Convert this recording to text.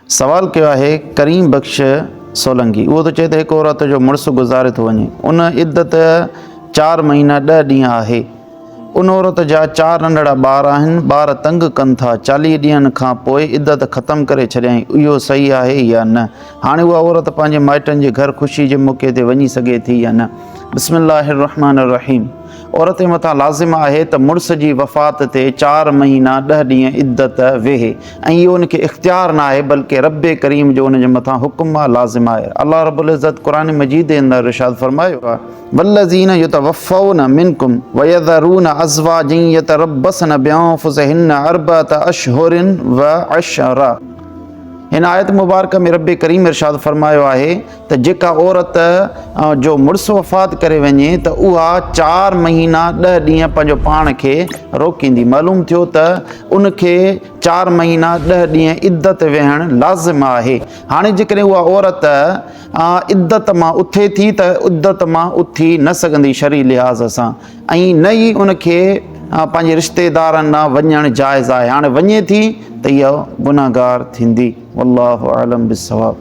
सवाल कयो आहे करीम बख़्श सोलंकी। उहो त चए त हिकु औरत जो मुड़ुसु गुज़ारे थो वञे, उन इद्दत 4 महीना 10 ॾींहं आहे। उन औरत जा 4 नंढड़ा ॿार आहिनि, ॿार तंग कनि था। 40 ॾींहंनि खां पोइ इद्दत ख़तमु करे छॾियईं, इहो सही आहे या न? हाणे उहा औरत पंहिंजे माइटनि जे घर ख़ुशी जे मौक़े ते वञी सघे थी या न? बिस्मिल्लाहिर रहमानिर रहीम। औरत जे मथां लाज़िम आहे त मुड़ुस जी वफ़ात ते 4 महीना 10 ॾींहं इद्दत वेहे, ऐं इहो उनखे इख़्तियार न आहे बल्कि रब्बे करीम जो उनजे मथां हुकुम आहे, लाज़िम आहे। अल्लाह रब्बुल इज़्ज़त क़ुरान मजीद जे अंदरि इरशाद फरमायो आहे, वल्लज़ीन युतवफ़्फ़ौन मिनकुम वयज़रून अज़वाजन यतरब्बसन बिअन्फुसिहिन्न अर्बअत अशहुरिन व अशरा। हिन आयत मुबारक में रब्बे करीम इरशाद फरमायो आहे त जेका औरत जो मुड़ुसु वफ़ात करे वञे त उहा 4 महीना 10 ॾींहं पंहिंजो पाण खे रोकींदी। मालूम थियो त उनखे 4 महीना 10 ॾींहं इद्दत वेहणु लाज़िम आहे। हाणे जेकॾहिं उहा औरत इद्दत मां उथे थी त इद्दत मां उथी न सघंदी शरई लिहाज़ सां, ऐं न ई उनखे पंहिंजे रिश्तेदारनि ॾांहुं वञणु जाइज़ आहे। हाणे वञे थी त इहा गुनाहगार थींदी। वल्लाहु आलम बिस्सवाब।